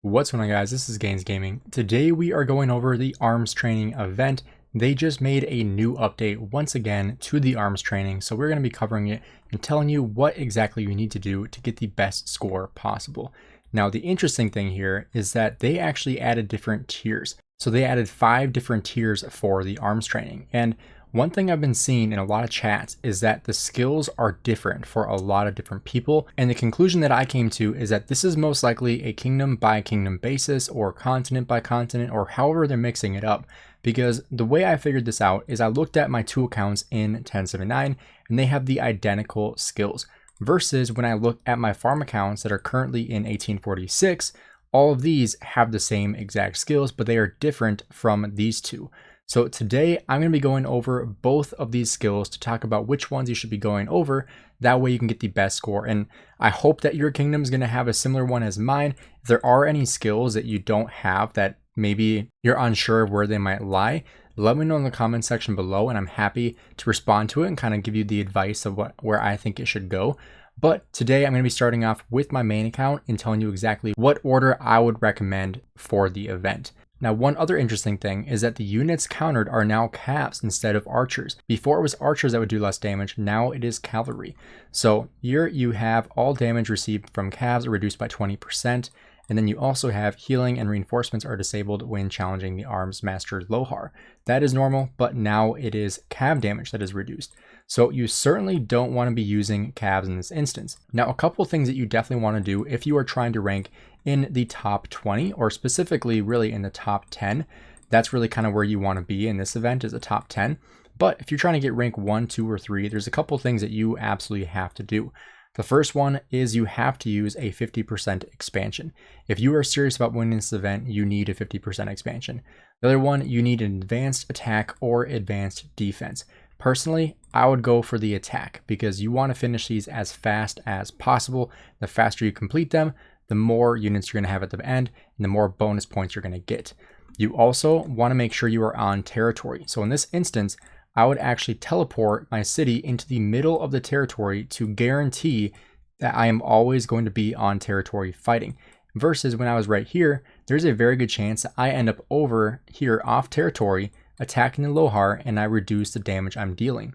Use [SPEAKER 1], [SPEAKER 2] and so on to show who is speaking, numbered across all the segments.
[SPEAKER 1] What's going on, guys? This is Gainz Gaming. Today we are going over the arms training event. They just made a new update once again to the arms training, so we're going to be covering it and telling you what exactly you need to do to get the best score possible. Now, the interesting thing here is that they actually added different tiers. So they added 5 different tiers for the arms training, and one thing I've been seeing in a lot of chats is that the skills are different for a lot of different people. And the conclusion that I came to is that this is most likely a kingdom by kingdom basis or continent by continent or however they're mixing it up. Because the way I figured this out is I looked at my 2 accounts in 1079 and they have the identical skills. Versus when I look at my farm accounts that are currently in 1846, all of these have the same exact skills, but they are different from these 2. So today I'm going to be going over both of these skills to talk about which ones you should be going over. That way you can get the best score. And I hope that your kingdom is going to have a similar one as mine. If there are any skills that you don't have that maybe you're unsure of where they might lie, let me know in the comment section below and I'm happy to respond to it and kind of give you the advice of where I think it should go. But today I'm going to be starting off with my main account and telling you exactly what order I would recommend for the event. Now, one other interesting thing is that the units countered are now cavs instead of archers. Before it was archers that would do less damage, now it is cavalry. So here you have all damage received from cavs are reduced by 20%, and then you also have healing and reinforcements are disabled when challenging the arms master's lohar. That is normal, but now it is cav damage that is reduced. So you certainly don't want to be using cavs in this instance. Now, a couple of things that you definitely want to do if you are trying to rank in the top 20 or specifically really in the top 10, that's really kind of where you want to be in this event is the top 10. But if you're trying to get rank 1, 2, or 3, there's a couple of things that you absolutely have to do. The first one is you have to use a 50% expansion. If you are serious about winning this event, you need a 50% expansion. The other one, you need an advanced attack or advanced defense. Personally, I would go for the attack because you want to finish these as fast as possible. The faster you complete them, the more units you're going to have at the end and the more bonus points you're going to get. You also want to make sure you are on territory. So in this instance, I would actually teleport my city into the middle of the territory to guarantee that I am always going to be on territory fighting. Versus when I was right here, there's a very good chance that I end up over here off territory attacking the lohar and I reduce the damage I'm dealing.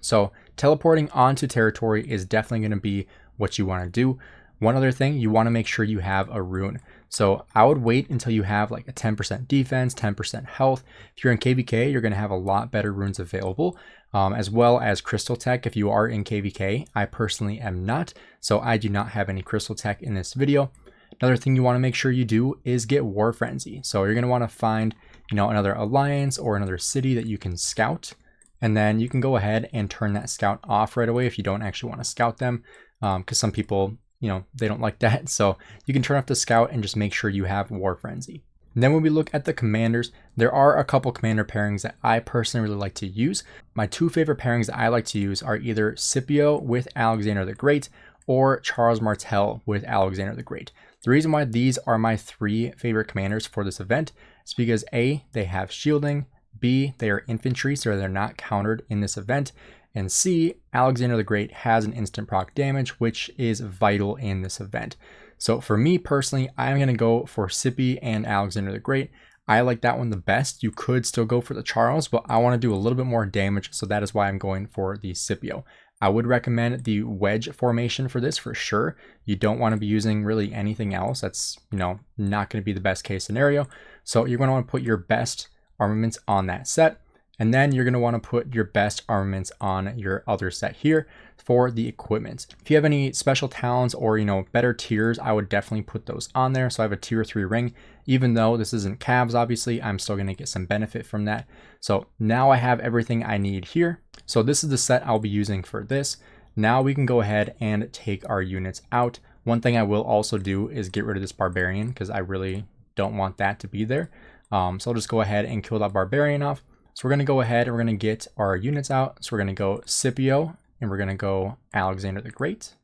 [SPEAKER 1] So teleporting onto territory is definitely going to be what you want to do. One other thing, you want to make sure you have a rune. So I would wait until you have like a 10% defense, 10% health. If you're in KVK, you're going to have a lot better runes available, as well as crystal tech if you are in KVK. I personally am not, so I do not have any crystal tech in this video. Another thing you want to make sure you do is get War Frenzy. So you're going to want to find, another alliance or another city that you can scout. And then you can go ahead and turn that scout off right away if you don't actually want to scout them, because some people, they don't like that. So you can turn off the scout and just make sure you have War Frenzy. And then when we look at the commanders, there are a couple commander pairings that I personally really like to use. My 2 favorite pairings that I like to use are either Scipio with Alexander the Great or Charles Martel with Alexander the Great. The reason why these are my 3 favorite commanders for this event is because A, they have shielding, B, they are infantry, so they're not countered in this event, and C, Alexander the Great has an instant proc damage, which is vital in this event. So for me personally, I'm going to go for Scipio and Alexander the Great. I like that one the best. You could still go for the Charles, but I want to do a little bit more damage, so that is why I'm going for the Scipio. I would recommend the wedge formation for this for sure. You don't want to be using really anything else. That's, not going to be the best case scenario. So you're going to want to put your best armaments on that set. And then you're going to want to put your best armaments on your other set here for the equipment. If you have any special talents or, better tiers, I would definitely put those on there. So I have a tier 3 ring. Even though this isn't cavs, obviously, I'm still going to get some benefit from that. So now I have everything I need here. So this is the set I'll be using for this. Now we can go ahead and take our units out. One thing I will also do is get rid of this barbarian because I really don't want that to be there. So I'll just go ahead and kill that barbarian off. So we're going to go ahead and we're going to get our units out. So we're going to go Scipio and we're going to go Alexander the Great.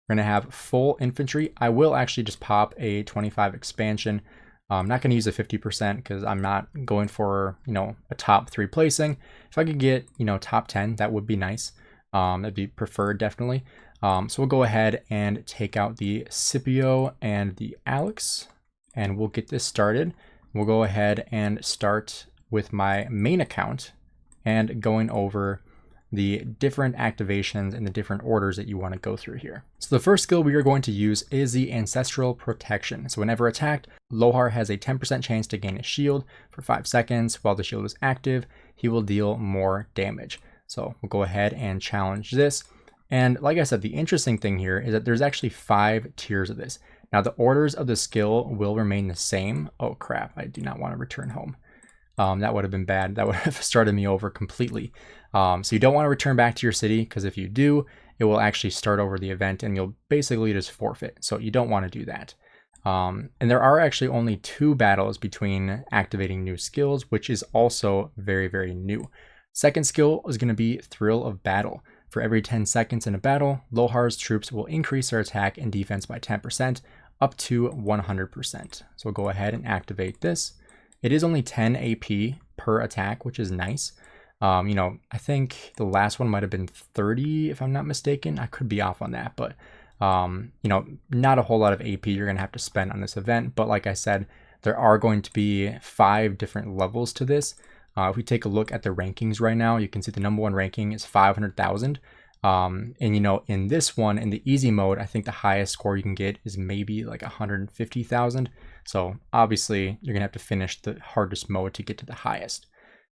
[SPEAKER 1] We're going to have full infantry. I will actually just pop a 25 expansion. I'm not going to use a 50% because I'm not going for, a top 3 placing. If I could get, top 10, that would be nice. That'd be preferred definitely. So we'll go ahead and take out the Scipio and the Alex. and we'll get this started. We'll go ahead and start with my main account and going over the different activations and the different orders that you want to go through here. So the first skill we are going to use is the Ancestral Protection. So whenever attacked, Lohar has a 10% chance to gain a shield for 5 seconds. While the shield is active, he will deal more damage. So we'll go ahead and challenge this. And like I said, the interesting thing here is that there's actually 5 tiers of this. Now the orders of the skill will remain the same. Oh crap, I do not want to return home. That would have been bad. That would have started me over completely. So you don't want to return back to your city, because if you do, it will actually start over the event and you'll basically just forfeit. So you don't want to do that. And there are actually only 2 battles between activating new skills, which is also very, very new. Second skill is going to be Thrill of Battle. For every 10 seconds in a battle, Lohar's troops will increase their attack and defense by 10%, up to 100%. So we'll go ahead and activate this. It is only 10 AP per attack, which is nice. You know, I think the last one might have been 30, if I'm not mistaken. I could be off on that, but you know, not a whole lot of AP you're going to have to spend on this event. But like I said, there are going to be 5 different levels to this. If we take a look at the rankings right now, you can see the #1 ranking is 500,000. And you know, in this one, in the easy mode, I think the highest score you can get is maybe like 150,000. So obviously you're gonna have to finish the hardest mode to get to the highest.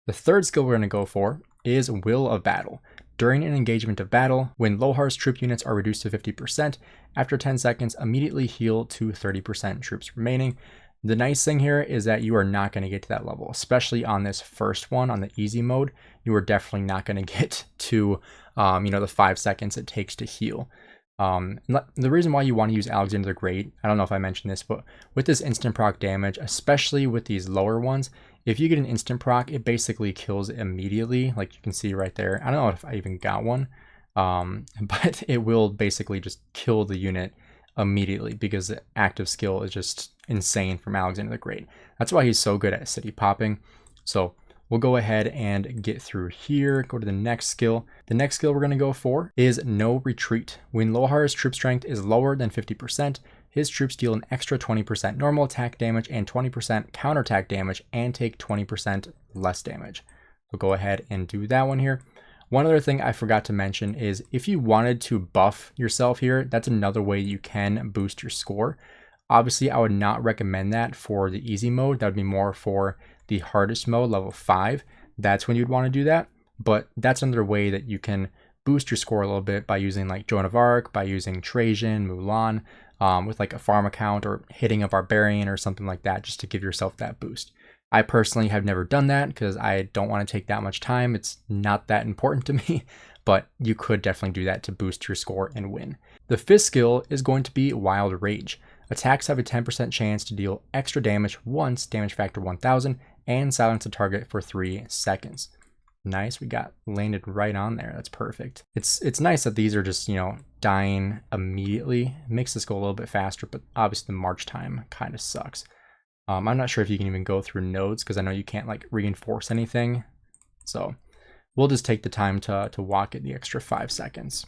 [SPEAKER 1] The third skill we're gonna go for is Will of Battle. During an engagement of battle, when Lohar's troop units are reduced to 50%, after 10 seconds, immediately heal to 30% troops remaining. The nice thing here is that you are not going to get to that level, especially on this first one, on the easy mode. You are definitely not going to get to, you know, the 5 seconds it takes to heal. The reason why you want to use Alexander the Great, I don't know if I mentioned this, but with this instant proc damage, especially with these lower ones, if you get an instant proc, it basically kills immediately, like you can see right there. I don't know if I even got one, but it will basically just kill the unit immediately because the active skill is just insane from Alexander the Great. That's why he's so good at city popping. So we'll go ahead and get through here, go to the next skill. The next skill we're going to go for is No Retreat. When Lohar's troop strength is lower than 50%, his troops deal an extra 20% normal attack damage and 20% counterattack damage and take 20% less damage. We'll go ahead and do that one here. One other thing I forgot to mention is if you wanted to buff yourself here, that's another way you can boost your score. Obviously, I would not recommend that for the easy mode. That would be more for the hardest mode, level 5. That's when you'd want to do that. But that's another way that you can boost your score a little bit by using like Joan of Arc, by using Trajan, Mulan, with like a farm account or hitting a barbarian or something like that, just to give yourself that boost. I personally have never done that because I don't want to take that much time. It's not that important to me, but you could definitely do that to boost your score and win. The 5th skill is going to be Wild Rage. Attacks have a 10% chance to deal extra damage once, damage factor 1000, and silence the target for 3 seconds. Nice, we got landed right on there. That's perfect. It's nice that these are just, you know, dying immediately. It makes this go a little bit faster, but obviously the march time kind of sucks. I'm not sure if you can even go through nodes because I know you can't like reinforce anything. So we'll just take the time to walk it the extra 5 seconds.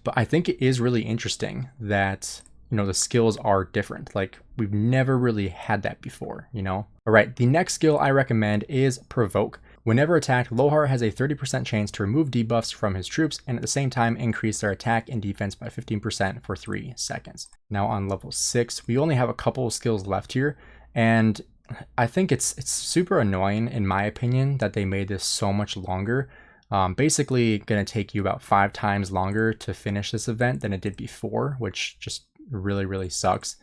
[SPEAKER 1] But I think it is really interesting that, you know, the skills are different. Like we've never really had that before, you know? All right, the next skill I recommend is Provoke. Whenever attacked, Lohar has a 30% chance to remove debuffs from his troops and at the same time increase their attack and defense by 15% for 3 seconds. Now on level 6, we only have a couple of skills left here, and I think it's super annoying in my opinion that they made this so much longer. Basically going to take you about 5 times longer to finish this event than it did before, which just really sucks.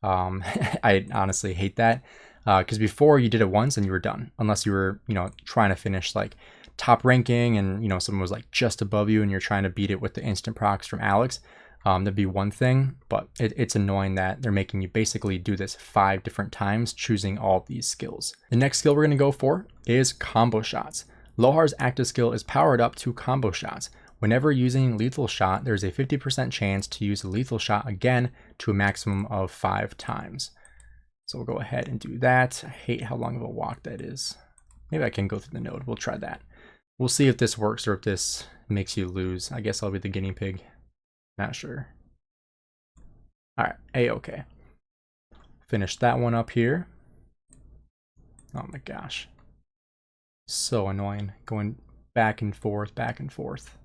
[SPEAKER 1] I honestly hate that. Because before you did it once and you were done, unless you were, you know, trying to finish like top ranking and, you know, someone was like just above you and you're trying to beat it with the instant procs from Alex, that'd be one thing. But it's annoying that they're making you basically do this 5 different times, choosing all of these skills. The next skill we're going to go for is Combo Shots. Lohar's active skill is powered up to Combo Shots. Whenever using Lethal Shot, there's a 50% chance to use the Lethal Shot again to a maximum of 5 times. So we'll go ahead and do that. I hate how long of a walk that is. Maybe I can go through the node. We'll try that. We'll see if this works or if this makes you lose. I guess I'll be the guinea pig. Not sure. All right, A-okay. finish that one up here. Oh my gosh. So annoying. Going back and forth, back and forth.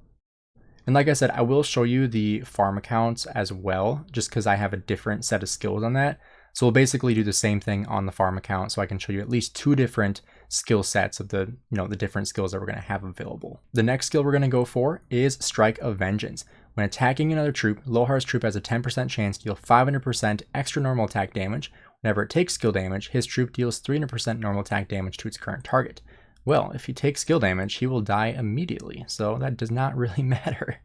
[SPEAKER 1] And like I said, I will show you the farm accounts as well, just because I have a different set of skills on that. So we'll basically do the same thing on the farm account, so I can show you at least 2 different skill sets of the, the different skills that we're going to have available. The next skill we're going to go for is Strike of Vengeance. When attacking another troop, Lohar's troop has a 10% chance to deal 500% extra normal attack damage. Whenever it takes skill damage, his troop deals 300% normal attack damage to its current target. Well, if he takes skill damage, he will die immediately, so that does not really matter.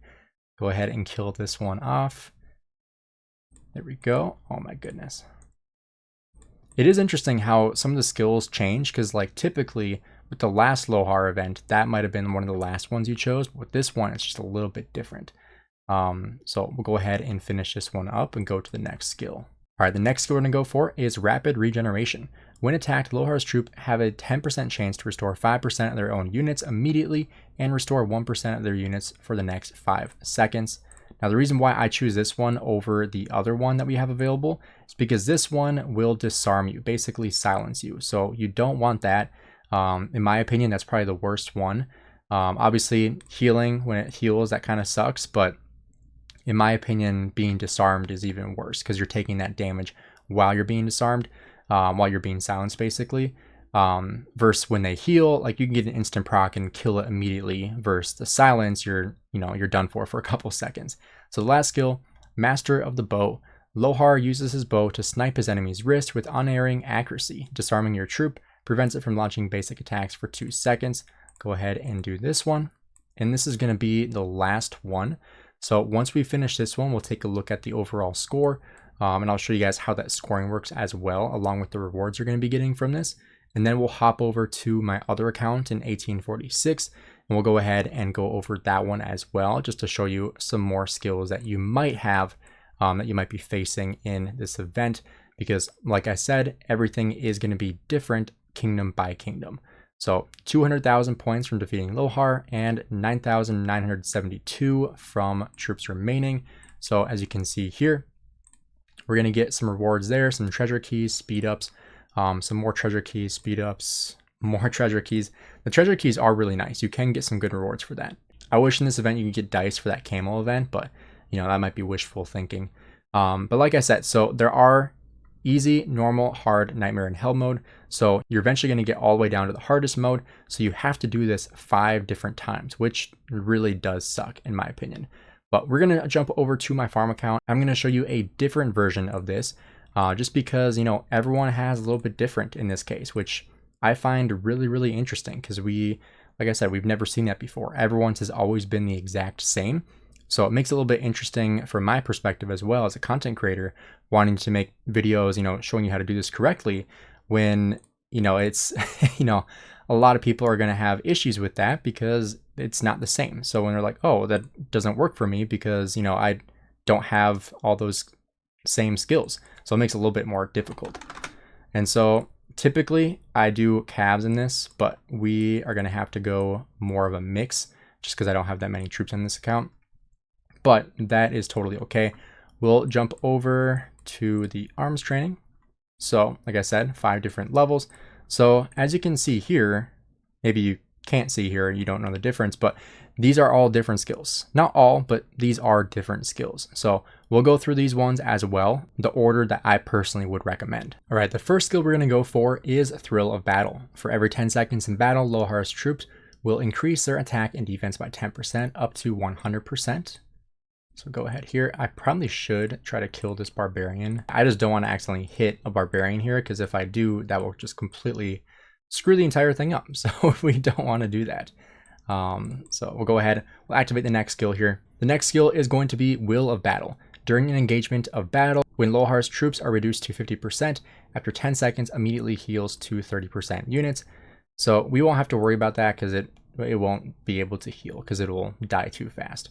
[SPEAKER 1] Go ahead and kill this one off. There we go. Oh my goodness. It is interesting how some of the skills change, because like typically with the last lohar event, that might have been one of the last ones you chose, but with this one, it's just a little bit different. So we'll go ahead and finish this one up and go to the next skill. All right, the next skill we're going to go for is Rapid Regeneration. When attacked, Lohar's troop have a 10% chance to restore 5% of their own units immediately and restore 1% of their units for the next 5 seconds. Now, the reason why I choose this one over the other one that we have available is because this one will disarm you, basically silence you. So you don't want that. In my opinion, that's probably the worst one. Obviously, healing, when it heals, that kind of sucks, but in my opinion, being disarmed is even worse because you're taking that damage while you're being disarmed, while you're being silenced, basically. Versus when they heal, like you can get an instant proc and kill it immediately. Versus the silence, you're done for a couple seconds. So the last skill, Master of the Bow. Lohar uses his bow to snipe his enemy's wrist with unerring accuracy. Disarming your troop prevents it from launching basic attacks for 2 seconds. Go ahead and do this one. And this is going to be the last one. So once we finish this one, we'll take a look at the overall score, and I'll show you guys how that scoring works as well, along with the rewards you're going to be getting from this. And then we'll hop over to my other account in 1846, and we'll go ahead and go over that one as well, just to show you some more skills that you might have, that you might be facing in this event. Because like I said, everything is going to be different kingdom by kingdom. So 200,000 points from defeating Lohar and 9,972 from troops remaining. So as you can see here, we're going to get some rewards there, some treasure keys, speed ups, some more treasure keys, speed ups, more treasure keys. The treasure keys are really nice. You can get some good rewards for that. I wish in this event you could get dice for that camel event, but that might be wishful thinking. But like I said, so there are easy, normal, hard, nightmare, and hell mode. So you're eventually going to get all the way down to the hardest mode. So you have to do this 5 different times, which really does suck in my opinion. But we're going to jump over to my farm account. I'm going to show you a different version of this, just because, everyone has a little bit different in this case, which I find really, really interesting because like I said, we've never seen that before. Everyone's has always been the exact same. So it makes it a little bit interesting from my perspective as well as a content creator wanting to make videos, showing you how to do this correctly when, it's, a lot of people are going to have issues with that because it's not the same. So when they're like, oh, that doesn't work for me because, I don't have all those same skills. So it makes it a little bit more difficult. And so typically I do calves in this, but we are going to have to go more of a mix just because I don't have that many troops on this account. But that is totally okay. We'll jump over to the arms training. So like I said, 5 different levels. So as you can see here, maybe you can't see here, you don't know the difference, but these are all different skills. Not all, but these are different skills. So we'll go through these ones as well, the order that I personally would recommend. All right, the first skill we're going to go for is Thrill of Battle. For every 10 seconds in battle, Lohar's troops will increase their attack and defense by 10% up to 100%. So go ahead here. I probably should try to kill this barbarian. I just don't want to accidentally hit a barbarian here because if I do, that will just completely screw the entire thing up. So we don't want to do that. So we'll go ahead. We'll activate the next skill here. The next skill is going to be Will of Battle. During an engagement of battle, when Lohar's troops are reduced to 50%, after 10 seconds, immediately heals to 30% units. So we won't have to worry about that because it won't be able to heal because it will die too fast.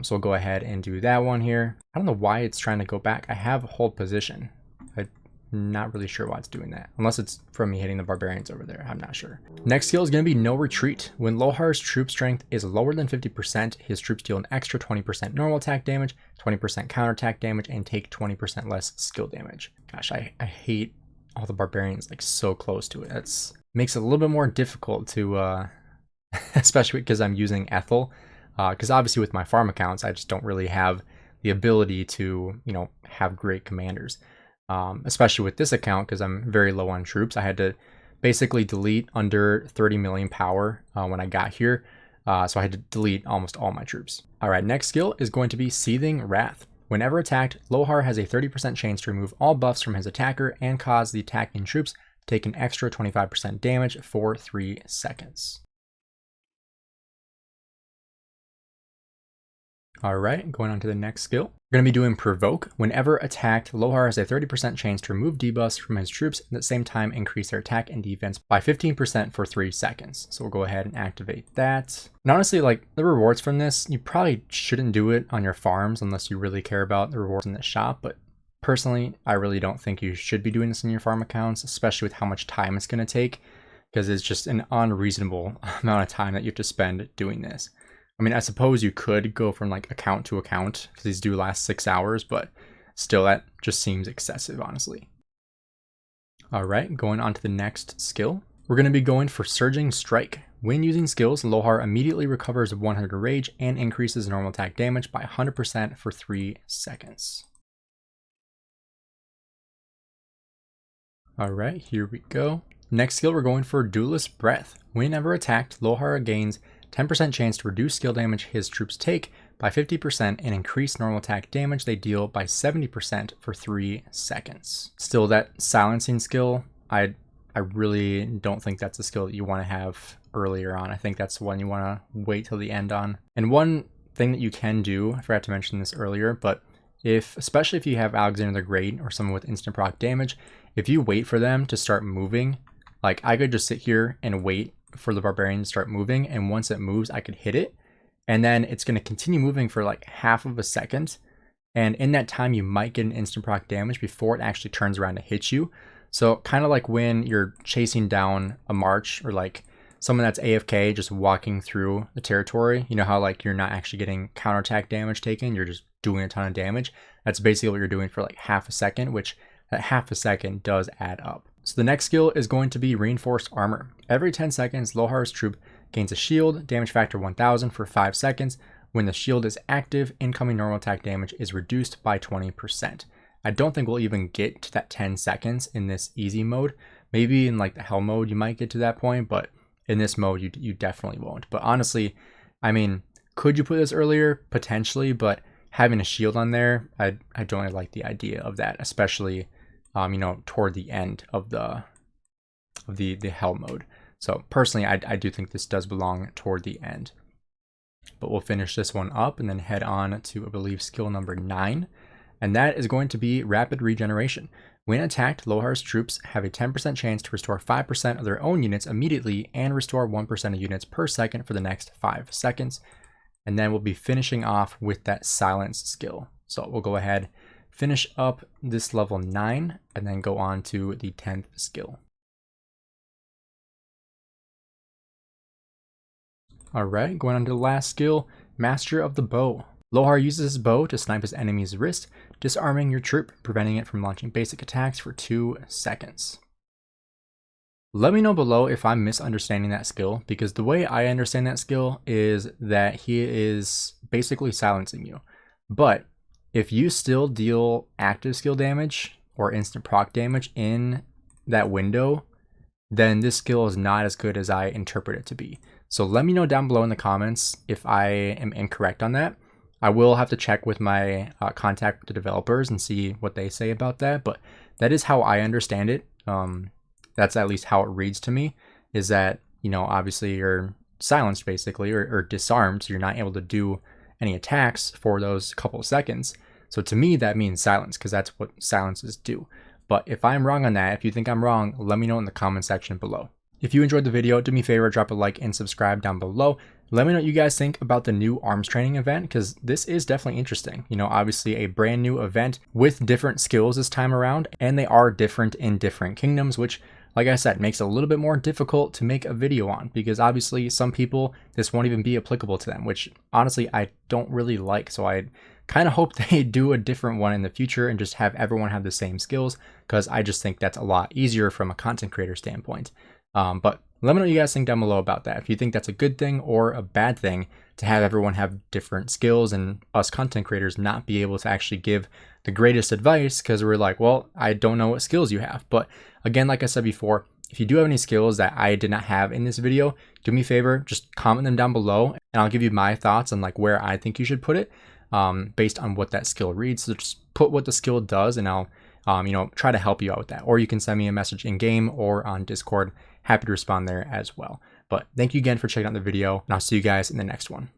[SPEAKER 1] So we'll go ahead and do that one here. I don't know why it's trying to go back. I have hold position. I Not really sure why it's doing that, unless it's from me hitting the barbarians over there. I'm not sure. Next skill is going to be no retreat. When Lohar's troop strength is lower than 50%, his troops deal an extra 20% normal attack damage, 20% counterattack damage, and take 20% less skill damage. Gosh, I hate all the barbarians like so close to it. That's makes it a little bit more difficult to, especially because I'm using Ethel. Because obviously with my farm accounts, I just don't really have the ability to, you know, have great commanders. Especially with this account, because I'm very low on troops. I had to basically delete under 30 million power when I got here. So I had to delete almost all my troops. All right, next skill is going to be Seething Wrath. Whenever attacked, Lohar has a 30% chance to remove all buffs from his attacker and cause the attacking troops to take an extra 25% damage for 3 seconds. All right, going on to the next skill. We're going to be doing Provoke. Whenever attacked, Lohar has a 30% chance to remove debuffs from his troops and at the same time increase their attack and defense by 15% for 3 seconds. So we'll go ahead and activate that. And honestly, like the rewards from this, you probably shouldn't do it on your farms unless you really care about the rewards in the shop. But personally, I really don't think you should be doing this in your farm accounts, especially with how much time it's going to take, because it's just an unreasonable amount of time that you have to spend doing this. I mean, I suppose you could go from like account to account because these do last 6 hours, but still that just seems excessive, honestly. All right, going on to the next skill. We're going to be going for Surging Strike. When using skills, Lohar immediately recovers 100 rage and increases normal attack damage by 100% for 3 seconds. All right, here we go. Next skill, we're going for Duelist Breath. Whenever attacked, Lohar gains 10% chance to reduce skill damage his troops take by 50% and increase normal attack damage they deal by 70% for 3 seconds. Still, that silencing skill, I really don't think that's a skill that you want to have earlier on. I think that's one you want to wait till the end on. And one thing that you can do, I forgot to mention this earlier, but especially if you have Alexander the Great or someone with instant proc damage, if you wait for them to start moving, like I could just sit here and wait for the barbarian to start moving, and once it moves I could hit it, and then it's going to continue moving for like half of a second, and in that time you might get an instant proc damage before it actually turns around to hit you. So kind of like when you're chasing down a march or like someone that's AFK just walking through the territory, you know how like you're not actually getting counterattack damage taken, you're just doing a ton of damage. That's basically what you're doing for like half a second, which that half a second does add up. So the next skill is going to be Reinforced Armor. Every 10 seconds, Lohar's troop gains a shield, damage factor 1000 for 5 seconds. When the shield is active, incoming normal attack damage is reduced by 20%. I don't think we'll even get to that 10 seconds in this easy mode. Maybe in like the hell mode you might get to that point, but in this mode you definitely won't. But honestly, I mean, could you put this earlier? Potentially, but having a shield on there, I don't really like the idea of that, especially you know, toward the end of the hell mode. So personally, I do think this does belong toward the end. But we'll finish this one up and then head on to, I believe, skill number 9. And that is going to be Rapid Regeneration. When attacked, Lohar's troops have a 10% chance to restore 5% of their own units immediately and restore 1% of units per second for the next 5 seconds. And then we'll be finishing off with that Silence skill. So we'll go ahead, finish up this level 9, and then go on to the 10th skill. Alright, going on to the last skill, Master of the Bow. Lohar uses his bow to snipe his enemy's wrist, disarming your troop, preventing it from launching basic attacks for 2 seconds. Let me know below if I'm misunderstanding that skill, because the way I understand that skill is that he is basically silencing you. But if you still deal active skill damage or instant proc damage in that window, then this skill is not as good as I interpret it to be. So let me know down below in the comments if I am incorrect on that. I will have to check with my contact with the developers and see what they say about that, but that is how I understand it. That's at least how it reads to me, is that, you know, obviously you're silenced basically, or disarmed, so you're not able to do any attacks for those couple of seconds. So to me, that means silence, because that's what silences do. But if I'm wrong on that, if you think I'm wrong, let me know in the comment section below. If you enjoyed the video, do me a favor, drop a like and subscribe down below. Let me know what you guys think about the new arms training event, because this is definitely interesting. You know, obviously a brand new event with different skills this time around, and they are different in different kingdoms, which, like I said, makes it a little bit more difficult to make a video on, because obviously some people, this won't even be applicable to them, which honestly I don't really like. So I kind of hope they do a different one in the future and just have everyone have the same skills, because I just think that's a lot easier from a content creator standpoint. But let me know what you guys think down below about that. If you think that's a good thing or a bad thing to have everyone have different skills and us content creators not be able to actually give the greatest advice because we're like, well, I don't know what skills you have. But again, like I said before, if you do have any skills that I did not have in this video, do me a favor, just comment them down below and I'll give you my thoughts on like where I think you should put it based on what that skill reads. So just put what the skill does and I'll try to help you out with that. Or you can send me a message in game or on Discord. Happy to respond there as well. But thank you again for checking out the video, and I'll see you guys in the next one.